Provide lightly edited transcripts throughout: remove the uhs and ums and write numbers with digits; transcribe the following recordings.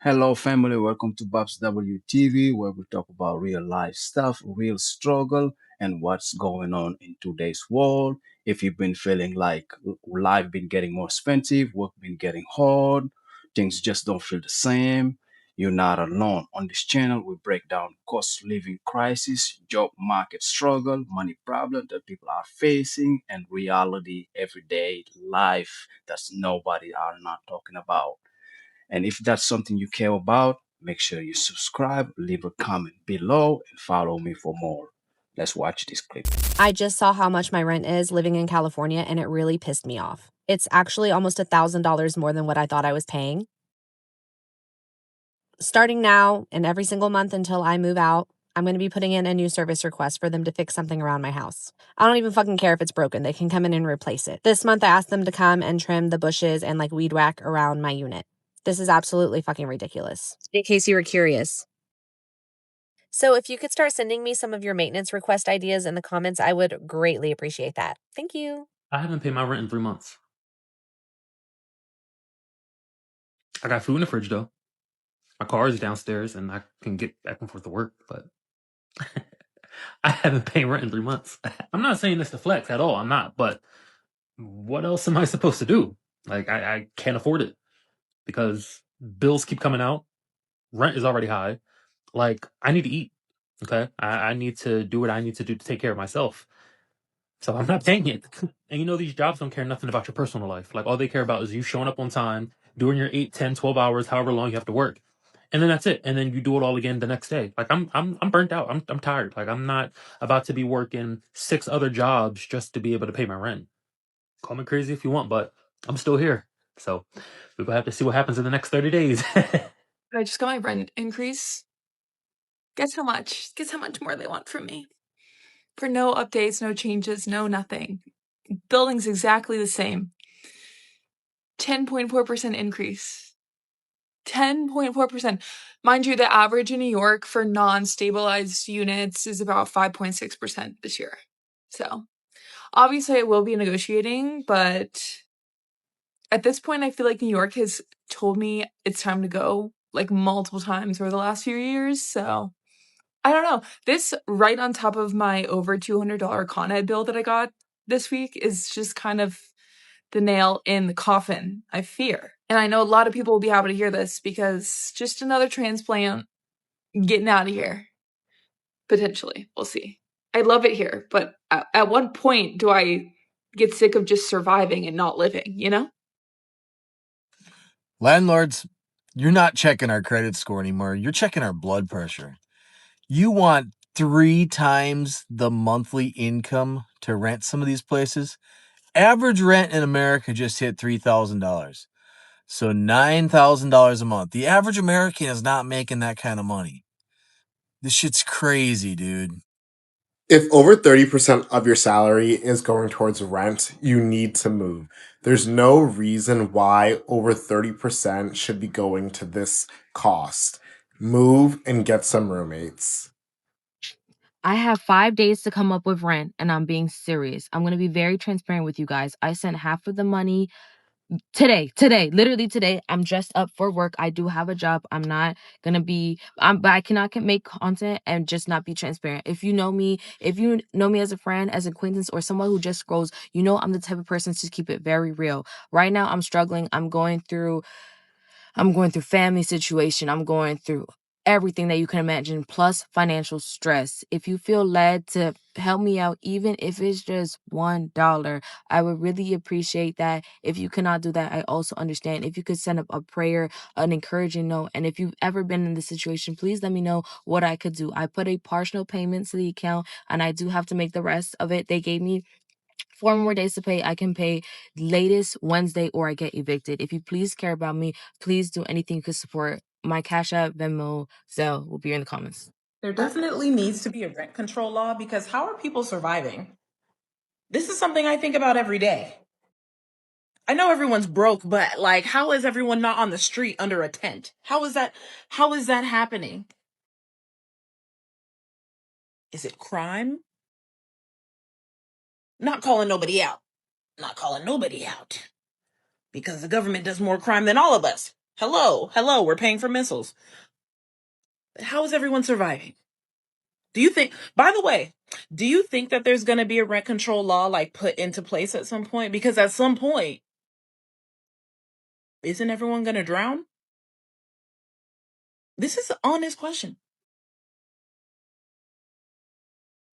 Hello, family. Welcome to BabsWTV, where we talk about real life stuff, real struggle, and what's going on in today's world. If you've been feeling like life been getting more expensive, work been getting hard, things just don't feel the same, you're not alone. On this channel, we break down cost of living crisis, job market struggle, money problem that people are facing, and reality everyday life that's nobody are not talking about. And if that's something you care about, make sure you subscribe, leave a comment below, and follow me for more. Let's watch this clip. I just saw how much my rent is living in California, and it really pissed me off. It's actually almost $1,000 more than what I thought I was paying. Starting now and every single month until I move out, I'm going to be putting in a new service request for them to fix something around my house. I don't even fucking care if it's broken. They can come in and replace it. This month, I asked them to come and trim the bushes and weed whack around my unit. This is absolutely fucking ridiculous. In case you were curious. So if you could start sending me some of your maintenance request ideas in the comments, I would greatly appreciate that. Thank you. I haven't paid my rent in 3 months. I got food in the fridge though. My car is downstairs and I can get back and forth to work, but I haven't paid rent in 3 months. I'm not saying this to flex at all. I'm not, but what else am I supposed to do? I can't afford it because bills keep coming out. Rent is already high. I need to eat. Okay. I need to do what I need to do to take care of myself. So I'm not paying it. And these jobs don't care nothing about your personal life. All they care about is you showing up on time, doing your 8, 10, 12 hours, however long you have to work. And then that's it. And then you do it all again the next day. I'm burnt out. I'm tired. I'm not about to be working 6 other jobs just to be able to pay my rent. Call me crazy if you want, but I'm still here. So we're gonna have to see what happens in the next 30 days. I just got my rent increase. Guess how much? Guess how much more they want from me? For no updates, no changes, no nothing. Building's exactly the same. 10.4% increase. 10.4%. Mind you, the average in New York for non-stabilized units is about 5.6% this year. So obviously I will be negotiating, but at this point I feel like New York has told me it's time to go multiple times over the last few years. So I don't know. This right on top of my over $200 Con Ed bill that I got this week is just kind of the nail in the coffin, I fear. And I know a lot of people will be happy to hear this because just another transplant getting out of here. Potentially. We'll see. I love it here, but at what point do I get sick of just surviving and not living, Landlords, you're not checking our credit score anymore. You're checking our blood pressure. You want 3 times the monthly income to rent some of these places? Average rent in America just hit $3,000. So $9,000 a month. The average American is not making that kind of money. This shit's crazy, dude. If over 30% of your salary is going towards rent, you need to move. There's no reason why over 30% should be going to this cost. Move and get some roommates. I have 5 days to come up with rent, and I'm being serious. I'm going to be very transparent with you guys. I sent half of the money today, literally today. I'm dressed up for work. I do have a job. I'm not going to be, but I cannot make content and just not be transparent. If you know me as a friend, as an acquaintance, or someone who just scrolls, I'm the type of person to keep it very real. Right now, I'm struggling. I'm going through family situation. I'm going through everything that you can imagine, plus financial stress. If you feel led to help me out, even if it's just $1, I would really appreciate that. If you cannot do that, I also understand. If you could send up a prayer, an encouraging note, and if you've ever been in this situation, please let me know what I could do. I put a partial payment to the account, and I do have to make the rest of it. They gave me 4 more days to pay. I can pay latest Wednesday or I get evicted. If you please care about me, please do anything you could support. My Cash App, Venmo, Zelle will be in the comments. There definitely needs to be a rent control law because how are people surviving? This is something I think about every day. I know everyone's broke, but how is everyone not on the street under a tent? How is that happening? Is it crime? Not calling nobody out. Not calling nobody out. Because the government does more crime than all of us. Hello, we're paying for missiles. How is everyone surviving? Do you think, by the way, do you think that there's going to be a rent control law like put into place at some point? Because at some point, isn't everyone going to drown? This is an honest question.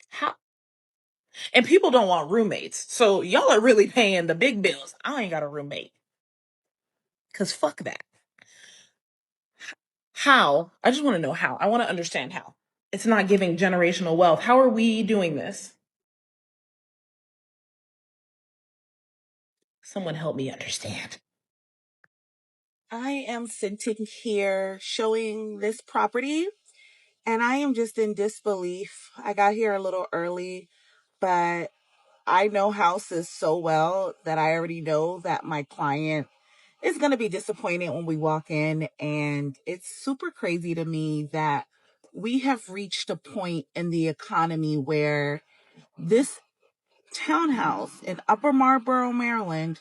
How? And people don't want roommates. So y'all are really paying the big bills. I ain't got a roommate. Because fuck that. How? I just want to know how. I want to understand how. It's not giving generational wealth. How are we doing this? Someone help me understand. I am sitting here showing this property and I am just in disbelief. I got here a little early, but I know houses so well that I already know that my client is going to be disappointed when we walk in. And it's super crazy to me that we have reached a point in the economy where this townhouse in Upper Marlboro, Maryland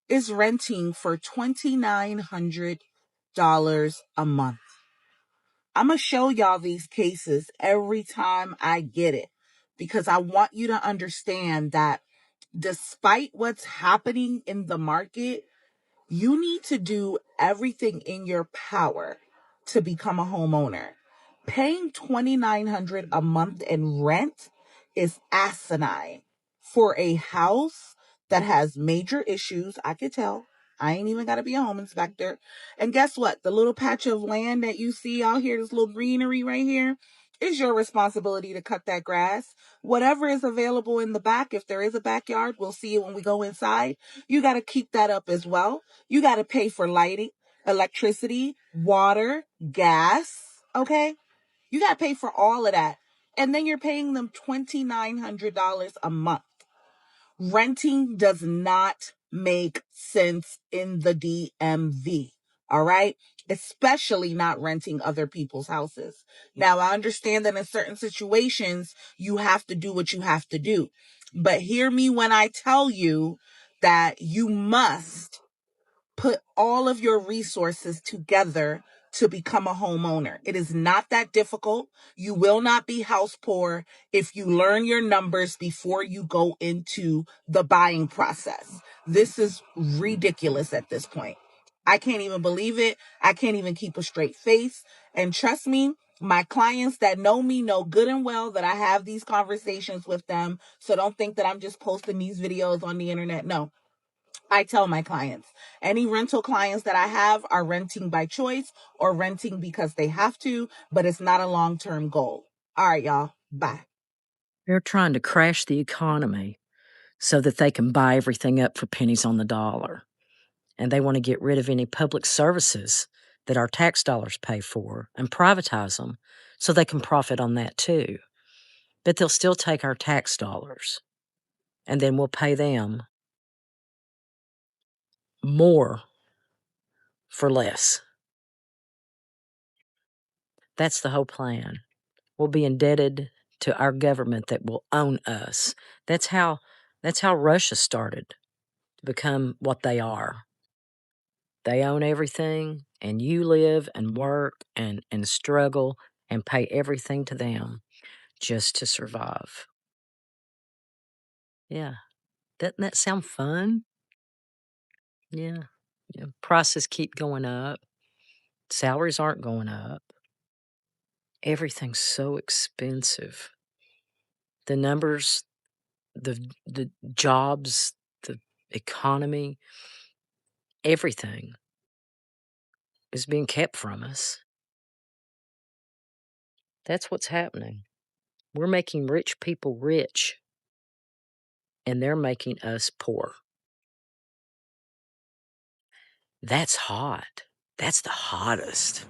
is renting for $2,900 a month. I'm going to show y'all these cases every time I get it because I want you to understand that despite what's happening in the market, you need to do everything in your power to become a homeowner. Paying $2,900 a month in rent is asinine for a house that has major issues. I could tell. I ain't even got to be a home inspector. And guess what? The little patch of land that you see out here, this little greenery right here, is your responsibility to cut that grass. Whatever is available in the back, if there is a backyard, we'll see it when we go inside. You got to keep that up as well. You got to pay for lighting, electricity, water, gas. Okay. You got to pay for all of that. And then you're paying them $2,900 a month. Renting does not make sense in the DMV. All right. Especially not renting other people's houses. Now, I understand that in certain situations, you have to do what you have to do. But hear me when I tell you that you must put all of your resources together to become a homeowner. It is not that difficult. You will not be house poor if you learn your numbers before you go into the buying process. This is ridiculous at this point. I can't even believe it. I can't even keep a straight face. And trust me, my clients that know me know good and well that I have these conversations with them. So don't think that I'm just posting these videos on the internet. No. I tell my clients, any rental clients that I have are renting by choice or renting because they have to, but it's not a long-term goal. All right, y'all. Bye. They're trying to crash the economy so that they can buy everything up for pennies on the dollar. And they want to get rid of any public services that our tax dollars pay for and privatize them so they can profit on that too. But they'll still take our tax dollars and then we'll pay them more for less. That's the whole plan. We'll be indebted to our government that will own us. That's how Russia started to become what they are. They own everything, and you live and work and struggle and pay everything to them just to survive. Yeah. Doesn't that sound fun? Yeah. Prices keep going up. Salaries aren't going up. Everything's so expensive. The numbers, the jobs, the economy, everything is being kept from us. That's what's happening. We're making rich people rich, and they're making us poor. That's hot. That's the hottest.